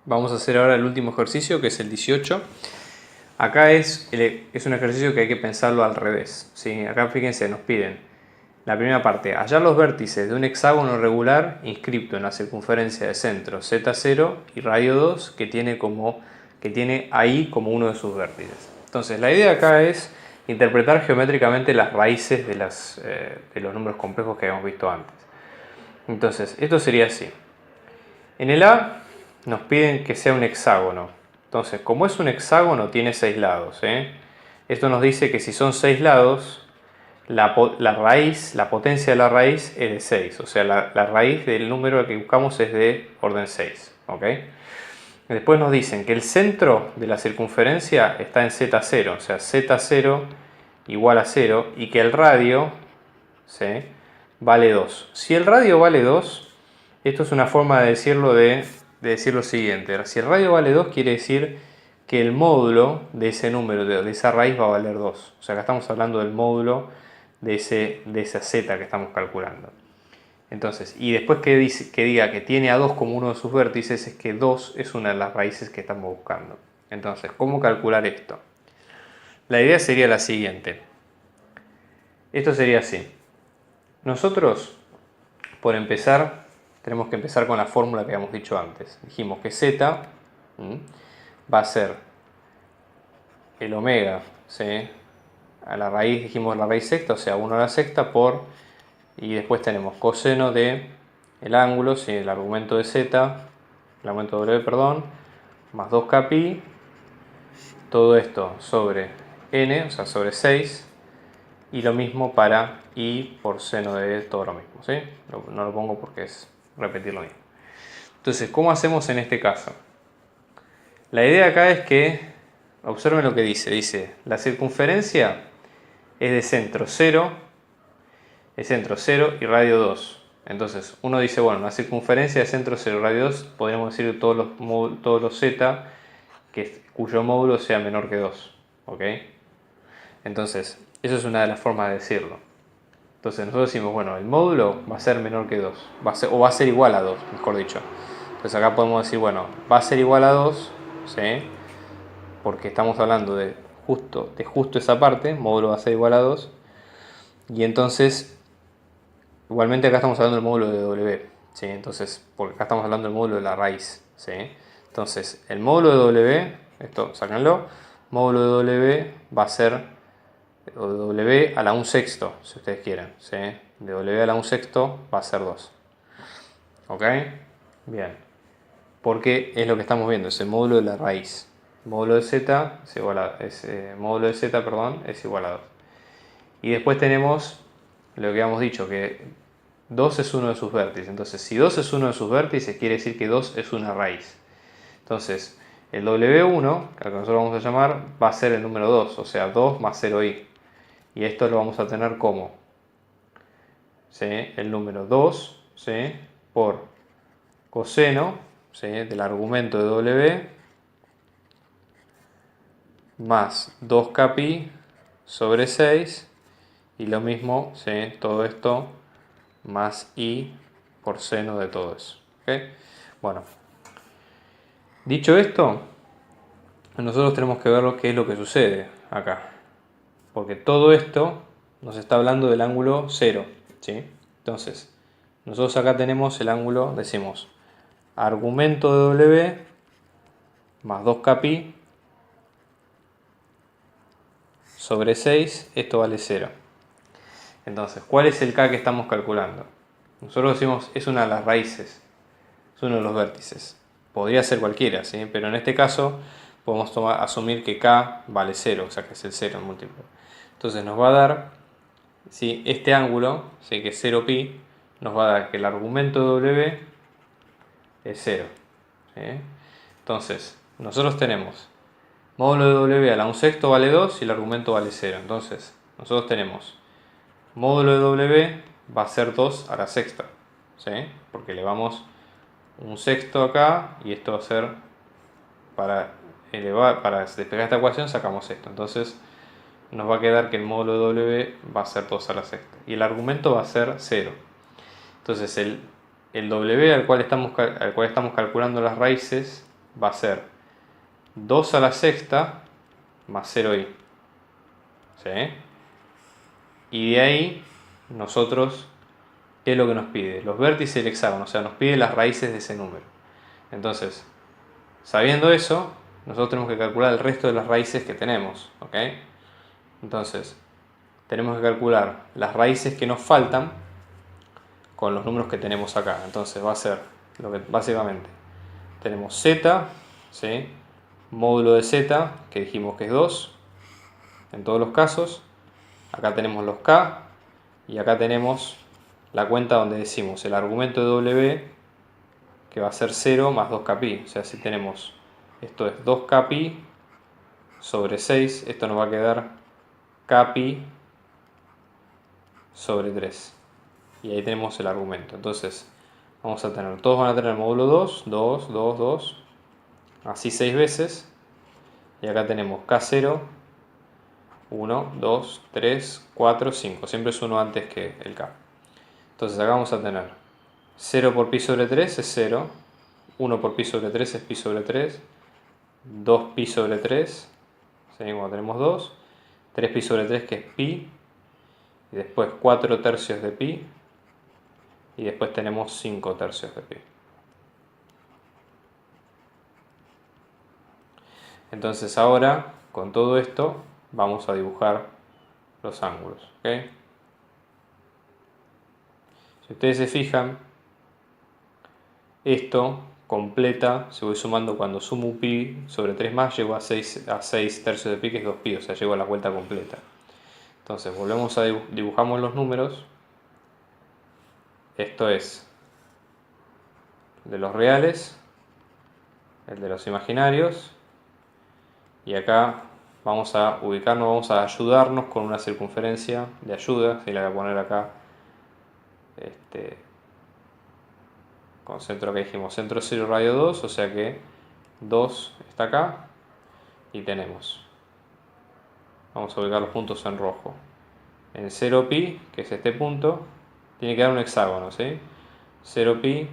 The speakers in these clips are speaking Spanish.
Vamos a hacer ahora el último ejercicio, que es el 18. Acá es un ejercicio que hay que pensarlo al revés, ¿sí? Acá fíjense, nos piden la primera parte: hallar los vértices de un hexágono regular inscripto en la circunferencia de centro Z0 y radio 2 que tiene ahí como uno de sus vértices. Entonces la idea acá es interpretar geométricamente las raíces de los números complejos que habíamos visto antes. Entonces esto sería así. En el A nos piden que sea un hexágono. Entonces, como es un hexágono, tiene 6 lados. Esto nos dice que si son 6 lados, la potencia de la raíz es de 6. O sea, la raíz del número que buscamos es de orden 6. ¿Okay? Después nos dicen que el centro de la circunferencia está en Z0. O sea, Z0 igual a 0. Y que el radio, ¿sí?, vale 2. Si el radio vale 2, esto es una forma de decirlo decir lo siguiente. Si el radio vale 2, quiere decir que el módulo de ese número, de esa raíz, va a valer 2. O sea, acá estamos hablando del módulo de esa z que estamos calculando. Entonces, y después que diga que tiene a 2 como uno de sus vértices, es que 2 es una de las raíces que estamos buscando. Entonces, ¿cómo calcular esto? La idea sería la siguiente. Esto sería así. Nosotros, por empezar, tenemos que empezar con la fórmula que habíamos dicho antes. Dijimos que z va a ser el omega, ¿sí?, a la raíz, dijimos la raíz sexta, o sea 1 a la sexta por, y después tenemos coseno de el ángulo, ¿sí?, el argumento de z, el argumento de w, perdón, más 2k pi, todo esto sobre n, o sea sobre 6, y lo mismo para i por seno de todo lo mismo, ¿sí? No lo pongo porque es repetir lo mismo. Entonces, ¿cómo hacemos en este caso? La idea acá es que observen lo que dice. La circunferencia es de centro 0, y radio 2. Entonces, uno dice, bueno, la circunferencia de centro 0 y radio 2, podríamos decir todos los z cuyo módulo sea menor que 2. ¿Ok? Entonces, eso es una de las formas de decirlo. Entonces nosotros decimos, bueno, el módulo va a ser menor que 2, o va a ser igual a 2, mejor dicho. Entonces acá podemos decir, bueno, va a ser igual a 2, ¿sí?, porque estamos hablando de justo esa parte, módulo va a ser igual a 2. Y entonces, igualmente acá estamos hablando del módulo de W, ¿sí? Entonces, porque acá estamos hablando del módulo de la raíz, ¿sí? Entonces, el módulo de W, esto sácanlo, módulo de W va a ser o de W a la 1 sexto, si ustedes quieren, ¿sí? De W a la 1 sexto va a ser 2. ¿Ok? Bien. Porque es lo que estamos viendo, es el módulo de la raíz. Módulo de z es igual a, módulo de z, perdón, es igual a 2. Y después tenemos lo que habíamos dicho, que 2 es uno de sus vértices. Entonces, si 2 es uno de sus vértices, quiere decir que 2 es una raíz. Entonces, el W1, que nosotros vamos a llamar, va a ser el número 2, o sea, 2 más 0i. Y esto lo vamos a tener como, ¿sí?, el número 2, ¿sí?, por coseno, ¿sí?, del argumento de W más 2k pi sobre 6, y lo mismo, ¿sí?, todo esto más i por seno de todo eso. ¿Okay? Bueno, dicho esto, nosotros tenemos que ver qué es lo que sucede acá, porque todo esto nos está hablando del ángulo 0, ¿sí? Entonces, nosotros acá tenemos el ángulo, decimos, argumento de W más 2k pi sobre 6, esto vale 0. Entonces, ¿cuál es el k que estamos calculando? Nosotros decimos, es una de las raíces, es uno de los vértices. Podría ser cualquiera, ¿sí?, pero en este caso podemos asumir que k vale 0, o sea que es el 0 en múltiplo. Entonces nos va a dar, ¿sí?, este ángulo, ¿sí?, que es 0 pi, nos va a dar que el argumento de W es 0. ¿Sí? Entonces, nosotros tenemos módulo de W a la 1 sexto vale 2 y el argumento vale 0. Entonces, nosotros tenemos módulo de W va a ser 2 a la sexta, ¿sí?, porque le vamos 1 sexto acá y esto va a ser, para despegar esta ecuación sacamos esto. Entonces nos va a quedar que el módulo de W va a ser 2 a la sexta y el argumento va a ser 0. Entonces el W al cual estamos calculando las raíces va a ser 2 a la sexta más 0i. ¿Sí? Y de ahí nosotros, ¿qué es lo que nos pide? Los vértices del hexágono, o sea, nos pide las raíces de ese número. Entonces, sabiendo eso, nosotros tenemos que calcular el resto de las raíces que tenemos. ¿Ok? Entonces, tenemos que calcular las raíces que nos faltan con los números que tenemos acá. Entonces va a ser lo que básicamente tenemos z, ¿sí? Módulo de z, que dijimos que es 2 en todos los casos. Acá tenemos los k y acá tenemos la cuenta donde decimos el argumento de w, que va a ser 0 más 2kπ. O sea, si tenemos, esto es 2kπ sobre 6, esto nos va a quedar kπ sobre 3. Y ahí tenemos el argumento. Entonces, vamos a tener, todos van a tener el módulo 2, 2, 2, 2, así 6 veces. Y acá tenemos K0, 1, 2, 3, 4, 5. Siempre es 1 antes que el K. Entonces acá vamos a tener 0 por pi sobre 3 es 0, 1 por pi sobre 3 es pi sobre 3, 2 pi sobre 3, seguimos, tenemos 2, 3 pi sobre 3 que es pi, y después 4 tercios de pi, y después tenemos 5 tercios de pi. Entonces ahora, con todo esto, vamos a dibujar los ángulos. ¿Okay? Si ustedes se fijan, esto completa, si voy sumando cuando sumo pi sobre 3 más, llego a 6 tercios de pi, que es 2pi, o sea, llego a la vuelta completa. Entonces, volvemos a dibujamos los números. Esto es el de los reales, el de los imaginarios, y acá vamos a ubicarnos, vamos a ayudarnos con una circunferencia de ayuda, si la voy a poner acá, con centro que dijimos, centro 0, radio 2, o sea que 2 está acá, y tenemos, vamos a ubicar los puntos en rojo. En 0pi, que es este punto, tiene que dar un hexágono, ¿sí? 0pi,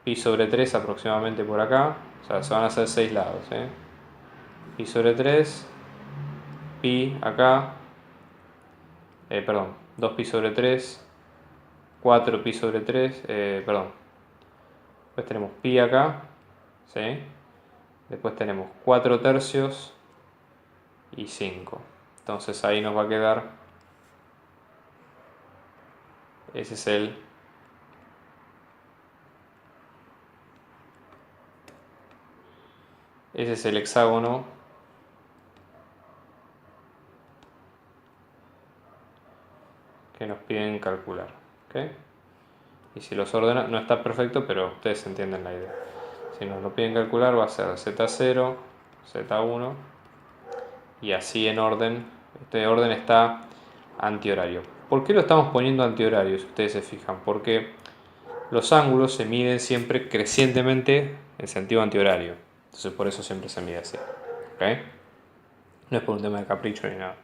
pi sobre 3 aproximadamente por acá, o sea, se van a hacer 6 lados, ¿sí? Pi sobre 3, pi acá, perdón, 2pi sobre 3, 4pi sobre 3, perdón, después tenemos pi acá, ¿sí? Después tenemos 4 tercios y 5. Entonces ahí nos va a quedar, ese es el hexágono que nos piden calcular. ¿Okay? Y si los ordena, no está perfecto, pero ustedes entienden la idea. Si nos lo piden calcular va a ser Z0, Z1 y así en orden. Este orden está antihorario. ¿Por qué lo estamos poniendo antihorario? Si ustedes se fijan, porque los ángulos se miden siempre crecientemente en sentido antihorario. Entonces por eso siempre se mide así. ¿Okay? No es por un tema de capricho ni nada.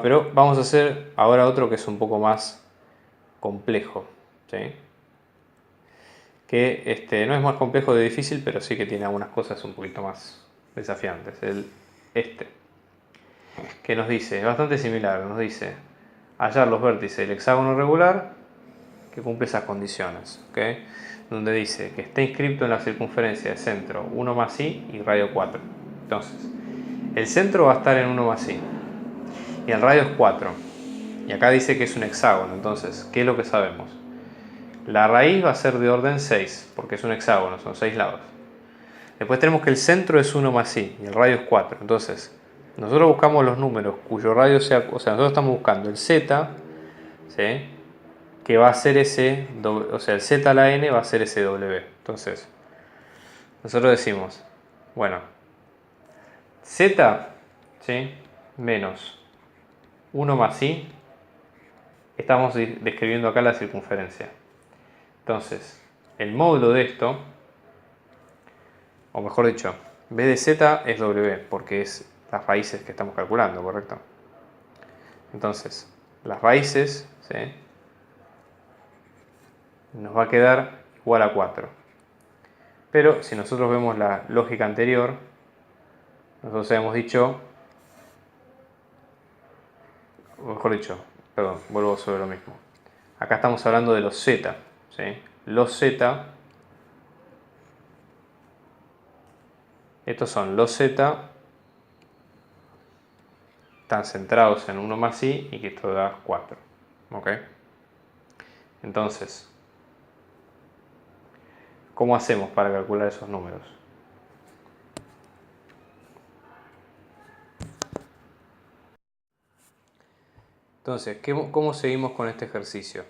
Pero vamos a hacer ahora otro que es un poco más complejo. ¿Sí? Que no es más complejo de difícil, pero sí que tiene algunas cosas un poquito más desafiantes. Que nos dice, es bastante similar, nos dice hallar los vértices del hexágono regular que cumple esas condiciones, ¿okay? Donde dice que está inscrito en la circunferencia de centro 1 más i y radio 4. Entonces, el centro va a estar en 1 más i y el radio es 4. Y acá dice que es un hexágono, entonces, ¿qué es lo que sabemos? La raíz va a ser de orden 6, porque es un hexágono, son 6 lados. Después tenemos que el centro es 1 más i y el radio es 4. Entonces, nosotros buscamos los números cuyo radio sea, o sea, nosotros estamos buscando el z, ¿sí? Que va a ser ese, o sea, el z a la n va a ser ese w. Entonces, nosotros decimos, bueno, z, ¿sí? Menos 1 más i, estamos describiendo acá la circunferencia. Entonces, el módulo de esto, o mejor dicho, en vez de z es w, porque es las raíces que estamos calculando, ¿correcto? Entonces, las raíces, ¿sí? Nos va a quedar igual a 4. Pero si nosotros vemos la lógica anterior, nosotros habíamos dicho, o mejor dicho, perdón, vuelvo sobre lo mismo. Acá estamos hablando de los z, ¿sí? Los z, estos son los z, están centrados en 1 más i y que esto da 4. ¿Ok? Entonces, ¿cómo hacemos para calcular esos números? Entonces, ¿cómo seguimos con este ejercicio?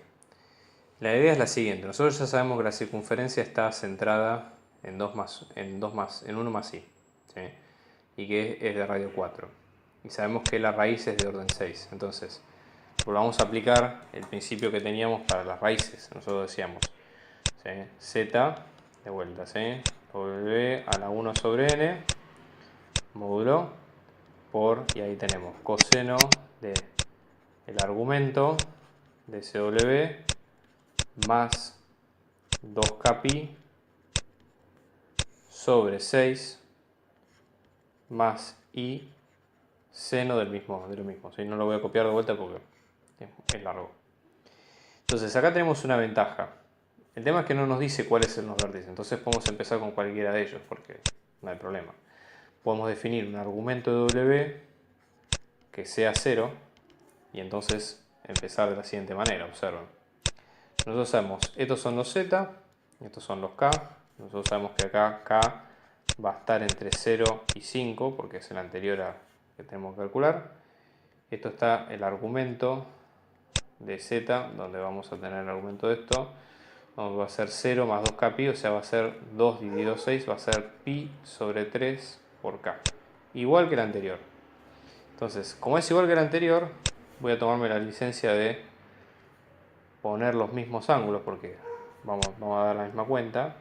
La idea es la siguiente. Nosotros ya sabemos que la circunferencia está centrada en 1 más i, ¿sí? Y que es de radio 4. Y sabemos que la raíz es de orden 6. Entonces, volvamos a aplicar el principio que teníamos para las raíces. Nosotros decíamos, ¿sí? Z, de vuelta, ¿sí? W a la 1 sobre n, módulo, por, y ahí tenemos coseno de el argumento de CW más 2k pi sobre 6 más i seno de lo mismo. ¿Sí? No lo voy a copiar de vuelta porque es largo. Entonces acá tenemos una ventaja. El tema es que no nos dice cuáles son los vértices. Entonces podemos empezar con cualquiera de ellos porque no hay problema. Podemos definir un argumento de W que sea 0 y entonces empezar de la siguiente manera. Observen. Nosotros sabemos, estos son los Z, estos son los K. Nosotros sabemos que acá K va a estar entre 0 y 5 porque es el anterior a que tenemos que calcular. Esto está el argumento de Z, donde vamos a tener el argumento de esto, donde va a ser 0 más 2k pi, o sea va a ser 2 dividido 6, va a ser pi sobre 3 por k, igual que el anterior. Entonces, como es igual que el anterior, voy a tomarme la licencia de poner los mismos ángulos, porque vamos a dar la misma cuenta.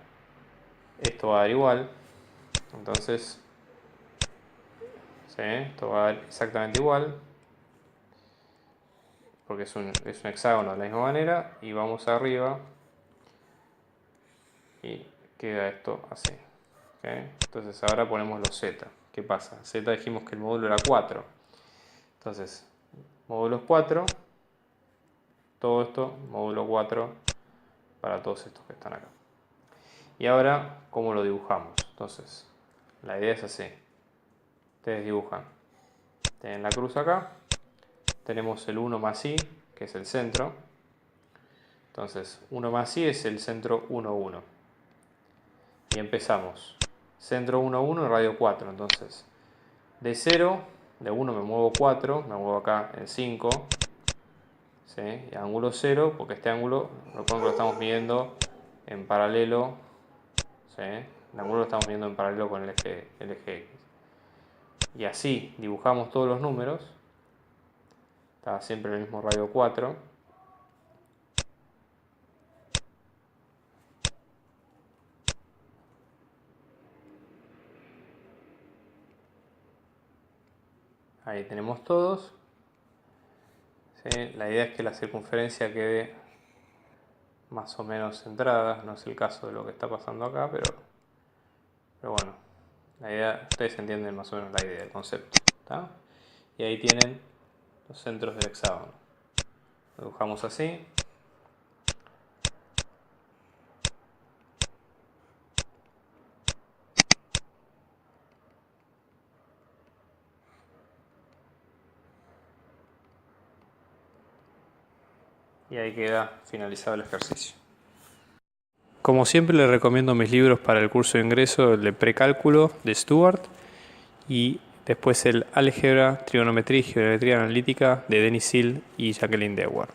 Esto va a dar igual, entonces, ¿sí? Esto va a dar exactamente igual, porque es un hexágono de la misma manera, y vamos arriba y queda esto así. ¿Okay? Entonces ahora ponemos los z. ¿Qué pasa? Z dijimos que el módulo era 4. Entonces, módulo 4, todo esto, módulo 4 para todos estos que están acá. Y ahora, ¿cómo lo dibujamos? Entonces, la idea es así. Ustedes dibujan. Tienen la cruz acá. Tenemos el 1 más i, que es el centro. Entonces, 1 más i es el centro 1, 1. Y empezamos. Centro 1, 1 y radio 4. Entonces, de 0, de 1 me muevo 4, me muevo acá en 5. ¿Sí? Y ángulo 0, porque este ángulo, recuerden que lo estamos midiendo en paralelo. ¿Sí? El ángulo lo estamos midiendo en paralelo con el eje X. Y así dibujamos todos los números. Está siempre en el mismo radio 4. Ahí tenemos todos. ¿Sí? La idea es que la circunferencia quede más o menos centrada. No es el caso de lo que está pasando acá, pero bueno, la idea, ustedes entienden más o menos la idea, el concepto. ¿Está? Y ahí tienen los centros del hexágono. Lo dibujamos así. Y ahí queda finalizado el ejercicio. Como siempre les recomiendo mis libros para el curso de ingreso, el de precálculo de Stuart y después el álgebra, trigonometría y geometría analítica de Denis Hill y Jacqueline Dewar.